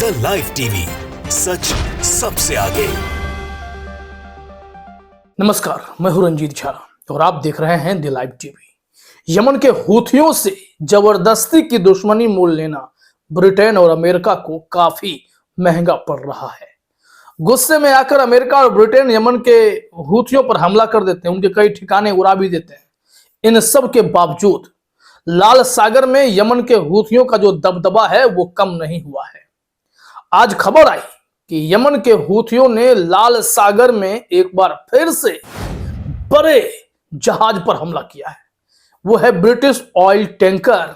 The live TV, सच सबसे आगे। नमस्कार, मैं हूं रंजीत झा और आप देख रहे हैं द लाइव टीवी। यमन के हूथियों से जबरदस्ती की दुश्मनी मोल लेना ब्रिटेन और अमेरिका को काफी महंगा पड़ रहा है। गुस्से में आकर अमेरिका और ब्रिटेन यमन के हूथियों पर हमला कर देते हैं, उनके कई ठिकाने उड़ा भी देते हैं। इन सब के बावजूद लाल सागर में यमन के हूथियों का जो दबदबा है वो कम नहीं हुआ है। आज खबर आई कि यमन के हूथियों ने लाल सागर में एक बार फिर से बड़े जहाज पर हमला किया है। वो है ब्रिटिश ऑयल टैंकर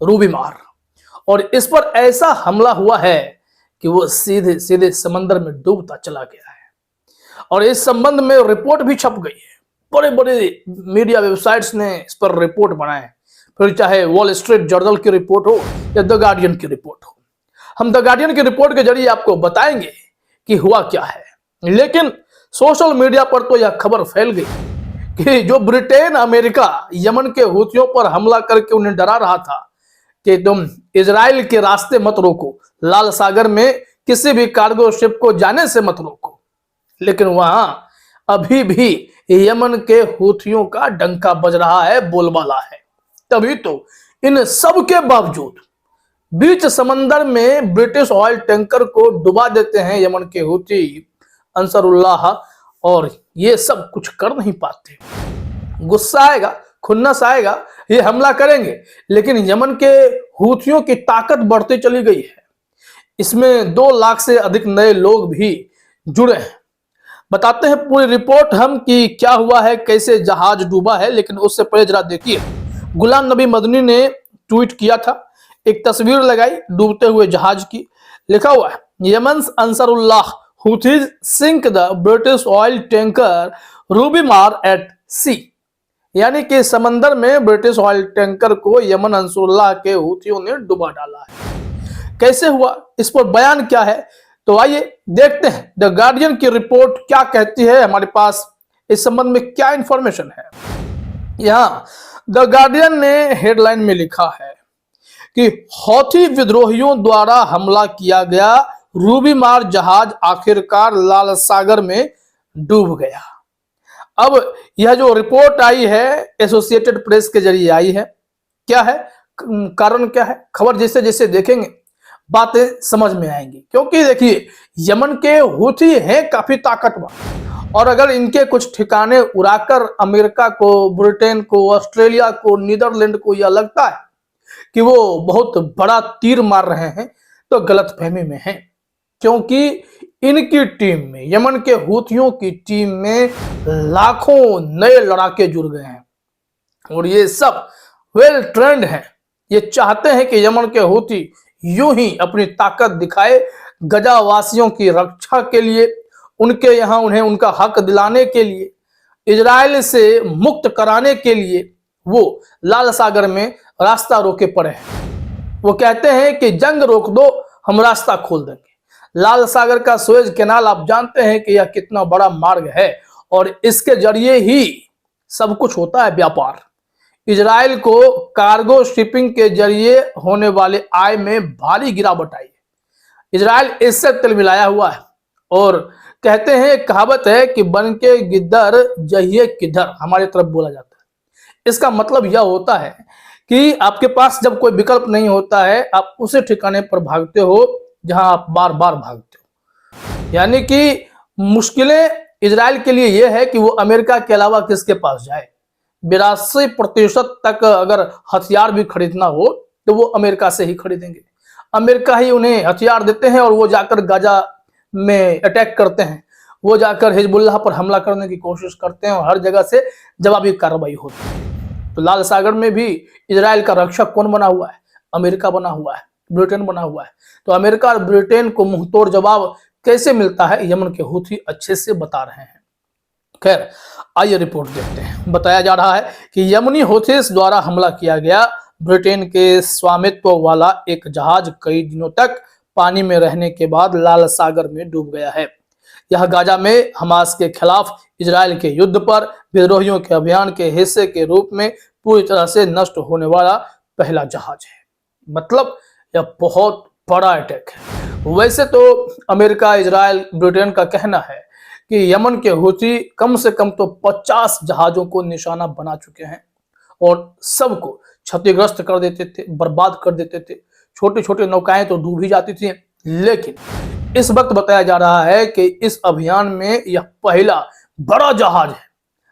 रूबीमार, और इस पर ऐसा हमला हुआ है कि वो सीधे सीधे समंदर में डूबता चला गया है। और इस संबंध में रिपोर्ट भी छप गई है। बड़े बड़े मीडिया वेबसाइट्स ने इस पर रिपोर्ट बनाए, फिर चाहे वॉल स्ट्रीट जर्नल की रिपोर्ट हो या द गार्डियन की रिपोर्ट हो। हम द गार्डियन की रिपोर्ट के जरिए आपको बताएंगे कि हुआ क्या है। लेकिन सोशल मीडिया पर तो यह खबर फैल गई कि जो ब्रिटेन अमेरिका यमन के हूथियों पर हमला करके उन्हें डरा रहा था कि तुम इजराइल के रास्ते मत रोको, लाल सागर में किसी भी कार्गो शिप को जाने से मत रोको, लेकिन वहां अभी भी यमन के हूथियों का डंका बज रहा है, बोलबाला है। तभी तो इन सब के बावजूद बीच समंदर में ब्रिटिश ऑयल टैंकर को डुबा देते हैं यमन के हूथी अंसरुल्लाह, और ये सब कुछ कर नहीं पाते। गुस्सा आएगा, खुन्नस आएगा, ये हमला करेंगे, लेकिन यमन के हूथियों की ताकत बढ़ती चली गई है। इसमें 2 लाख से अधिक नए लोग भी जुड़े हैं। बताते हैं पूरी रिपोर्ट हम कि क्या हुआ है, कैसे जहाज डूबा है। लेकिन उससे पहले जरा देखिए, गुलाम नबी मदनी ने ट्वीट किया था, एक तस्वीर लगाई डूबते हुए जहाज की। लिखा हुआ है, Yemen's Ansarullah Houthis sink the British oil tanker Rubymar at sea. यानी कि समंदर में ब्रिटिश ऑयल टैंकर को यमन अंसरुल्लाह के हूथियों ने डुबा डाला है। कैसे हुआ, इस पर बयान क्या है, तो आइए देखते हैं द गार्डियन की रिपोर्ट क्या कहती है। हमारे पास इस संबंध में क्या इंफॉर्मेशन है। यहां द गार्डियन ने हेडलाइन में लिखा है कि हौथी विद्रोहियों द्वारा हमला किया गया रूबीमार जहाज आखिरकार लाल सागर में डूब गया। अब यह जो रिपोर्ट आई है एसोसिएटेड प्रेस के जरिए आई है, क्या है कारण, क्या है खबर, जैसे जैसे देखेंगे बातें समझ में आएंगी। क्योंकि देखिए, यमन के हूथी हैं काफी ताकतवर, और अगर इनके कुछ ठिकाने उड़ाकर अमेरिका को, ब्रिटेन को, ऑस्ट्रेलिया को, नीदरलैंड को यह लगता है कि वो बहुत बड़ा तीर मार रहे हैं, तो गलतफहमी में हैं। क्योंकि इनकी टीम में, यमन के हूथियों की टीम में लाखों नए लड़ाके जुड़ गए हैं, और ये सब वेल ट्रेंड हैं। ये चाहते हैं कि यमन के हूथी यूं ही अपनी ताकत दिखाए, गजावासियों की रक्षा के लिए, उनके यहां उन्हें उनका हक दिलाने के लिए, इजराइल से मुक्त कराने के लिए वो लाल सागर में रास्ता रोके पड़े हैं। वो कहते हैं कि जंग रोक दो, हम रास्ता खोल देंगे। लाल सागर का सुएज कैनाल आप जानते हैं कि यह कितना बड़ा मार्ग है, और इसके जरिए ही सब कुछ होता है व्यापार। इजराइल को कार्गो शिपिंग के जरिए होने वाले आय में भारी गिरावट आई है। इजराइल इससे तिल मिलाया हुआ है, और कहते हैं, कहावत है कि बन के गिद्दर जहिए किधर, हमारी तरफ बोला जाता है। इसका मतलब यह होता है कि आपके पास जब कोई विकल्प नहीं होता है, आप उसे ठिकाने पर भागते हो जहां आप बार बार भागते हो। यानी कि मुश्किलें इजराइल के लिए यह है कि वो अमेरिका के अलावा किसके पास जाए। 82% तक अगर हथियार भी खरीदना हो तो वो अमेरिका से ही खरीदेंगे। अमेरिका ही उन्हें हथियार देते हैं, और वो जाकर गाजा में अटैक करते हैं, वो जाकर हिजबुल्लाह पर हमला करने की कोशिश करते हैं, और हर जगह से जवाबी कार्रवाई होती है। तो लाल सागर में भी इजराइल का रक्षक कौन बना हुआ है? अमेरिका बना हुआ है, ब्रिटेन बना हुआ है। तो अमेरिका और ब्रिटेन को मुंहतोड़ जवाब कैसे मिलता है, यमन के हूथी अच्छे से बता रहे हैं। खैर, आइए रिपोर्ट देखते हैं। बताया जा रहा है कि यमनी हूथीस द्वारा हमला किया गया ब्रिटेन के स्वामित्व वाला एक जहाज कई दिनों तक पानी में रहने के बाद लाल सागर में डूब गया है। यह गाजा में हमास के खिलाफ इजराइल के युद्ध पर विद्रोहियों के अभियान के हिस्से के रूप में पूरी तरह से नष्ट होने वाला पहला जहाज है। मतलब यह बहुत बड़ा अटैक है। वैसे तो अमेरिका, इजराइल, ब्रिटेन का कहना है कि यमन के हूथी कम से कम तो 50 जहाजों को निशाना बना चुके हैं और सबको क्षतिग्रस्त कर देते थे, बर्बाद कर देते थे। छोटी छोटी नौकाएं तो डूब ही जाती थी। लेकिन इस वक्त बताया जा रहा है कि इस अभियान में यह पहला बड़ा जहाज है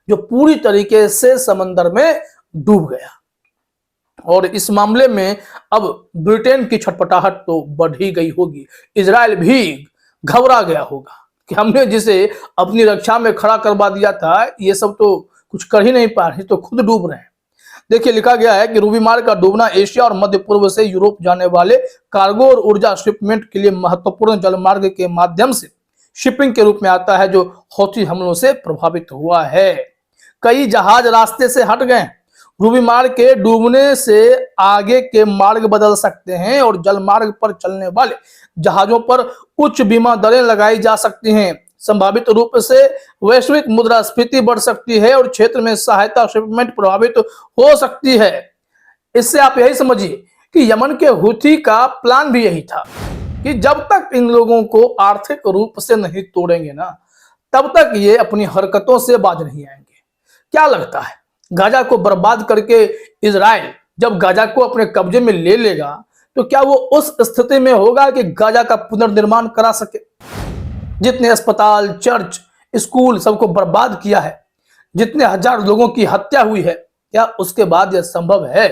जो पूरी तरीके से समंदर में डूब गया। और इस मामले में अब ब्रिटेन की छटपटाहट तो बढ़ ही गई होगी। इजराइल भी घबरा गया होगा कि हमने जिसे अपनी रक्षा में खड़ा करवा दिया था, ये सब तो कुछ कर ही नहीं पा रहे, तो खुद डूब रहे हैं। देखिए, लिखा गया है कि रूबी मार्ग का डूबना एशिया और मध्य पूर्व से यूरोप जाने वाले कार्गो और ऊर्जा शिपमेंट के लिए महत्वपूर्ण जलमार्ग के माध्यम से शिपिंग के रूप में आता है, जो हौथी हमलों से प्रभावित हुआ है। कई जहाज रास्ते से हट गए। रूबी मार्ग के डूबने से आगे के मार्ग बदल सकते हैं और जल मार्ग पर चलने वाले जहाजों पर उच्च बीमा दरें लगाई जा सकती हैं। संभावित रूप से वैश्विक मुद्रास्फीति बढ़ सकती है और क्षेत्र में सहायता शिपमेंट प्रभावित हो सकती है। इससे आप यही समझिए कि यमन के हूथी का प्लान भी यही था कि जब तक इन लोगों को आर्थिक रूप से नहीं तोड़ेंगे ना, तब तक ये अपनी हरकतों से बाज नहीं आएंगे। क्या लगता है, गाजा को बर्बाद करके इजराइल जब गाजा को अपने कब्जे में ले लेगा तो क्या वो उस स्थिति में होगा कि गाजा का पुनर्निर्माण करा सके? जितने अस्पताल, चर्च, स्कूल सबको बर्बाद किया है, जितने हजार लोगों की हत्या हुई है, क्या उसके बाद यह संभव है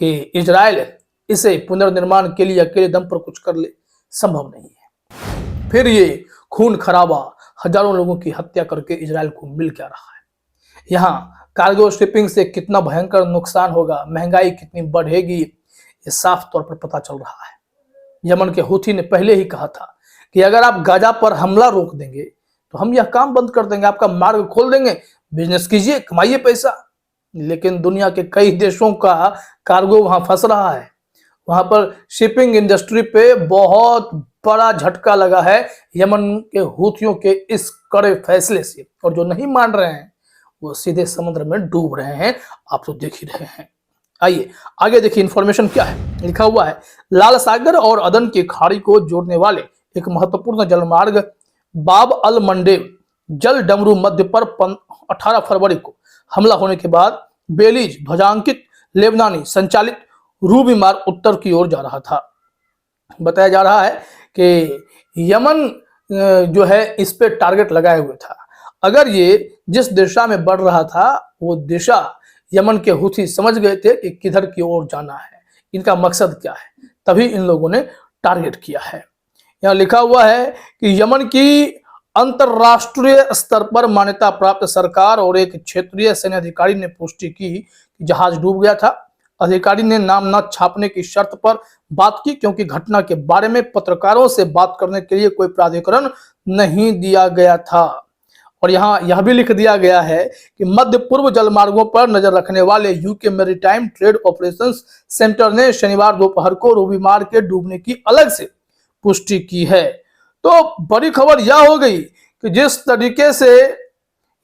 कि इजराइल इसे पुनर्निर्माण के लिए अकेले दम पर कुछ कर ले? संभव नहीं है। फिर ये खून खराबा, हजारों लोगों की हत्या करके इजराइल को मिल क्या रहा है? यहाँ कार्गो शिपिंग से कितना भयंकर नुकसान होगा, महंगाई कितनी बढ़ेगी, ये साफ तौर पर पता चल रहा है। यमन के हूथी ने पहले ही कहा था कि अगर आप गाजा पर हमला रोक देंगे तो हम यह काम बंद कर देंगे, आपका मार्ग खोल देंगे, बिजनेस कीजिए, कमाइए पैसा। लेकिन दुनिया के कई देशों का कार्गो वहां फंस रहा है। वहां पर शिपिंग इंडस्ट्री पे बहुत बड़ा झटका लगा है यमन के हूथियों के इस कड़े फैसले से, और जो नहीं मान रहे हैं वो सीधे समुद्र में डूब रहे हैं। आप तो देख ही रहे हैं। आइए आगे देखिए इंफॉर्मेशन क्या है। लिखा हुआ है, लाल सागर और अदन की खाड़ी को जोड़ने वाले एक महत्वपूर्ण जलमार्ग बाब अल मंडेब जल डमरू मध्य पर 18 फरवरी को हमला होने के बाद बेलीज ध्वजांकित लेबनानी संचालित रूबी मार्ग उत्तर की ओर जा रहा था। बताया जा रहा है कि यमन जो है इस पे टारगेट लगाए हुए था। अगर ये जिस दिशा में बढ़ रहा था वो दिशा यमन के हूथी समझ गए थे कि किधर की ओर जाना है, इनका मकसद क्या है, तभी इन लोगों ने टारगेट किया है। यहाँ लिखा हुआ है कि यमन की अंतरराष्ट्रीय स्तर पर मान्यता प्राप्त सरकार और एक क्षेत्रीय सैन्य अधिकारी ने पुष्टि की कि जहाज डूब गया था। अधिकारी ने नाम न छापने की शर्त पर बात की क्योंकि घटना के बारे में पत्रकारों से बात करने के लिए कोई प्राधिकरण नहीं दिया गया था। और यहाँ यह भी लिख दिया गया है कि मध्य पूर्व जलमार्गों पर नजर रखने वाले UK maritime trade operations centre ने शनिवार दोपहर को रूबी मार्ग के डूबने की अलग से पुष्टि की है। तो बड़ी खबर यह हो गई कि जिस तरीके से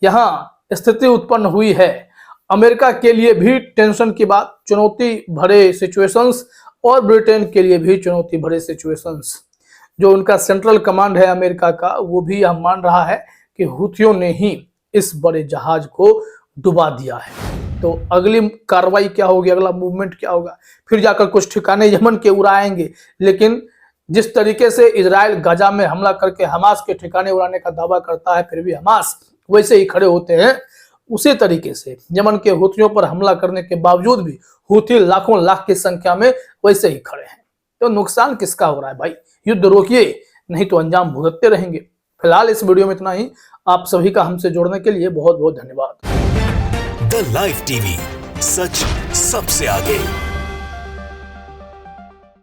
यहाँ स्थिति उत्पन्न हुई है, अमेरिका के लिए भी टेंशन की बात, चुनौती भरे सिचुएशंस, और ब्रिटेन के लिए भी चुनौती भरे सिचुएशंस। जो उनका सेंट्रल कमांड है अमेरिका का, वो भी यह मान रहा है कि हूथियों ने ही इस बड़े जहाज को डुबा दिया है। तो अगली कार्रवाई क्या होगी, अगला मूवमेंट क्या होगा? फिर जाकर कुछ ठिकाने यमन के उड़ाएंगे। लेकिन जिस तरीके से इजराइल गाजा में हमला करके हमास के ठिकाने उड़ाने का दावा करता है, फिर भी हमास वैसे ही खड़े होते हैं। उसी तरीके से यमन के हूथियों पर हमला करने के बावजूद भी हूथी लाखों लाख की संख्या में वैसे ही खड़े हैं। तो नुकसान किसका हो रहा है भाई? युद्ध रोकिए, नहीं तो अंजाम भुगतते रहेंगे। फिलहाल इस वीडियो में इतना ही। आप सभी का हमसे जुड़ने के लिए बहुत बहुत धन्यवाद। द लाइव टीवी, सच सबसे आगे।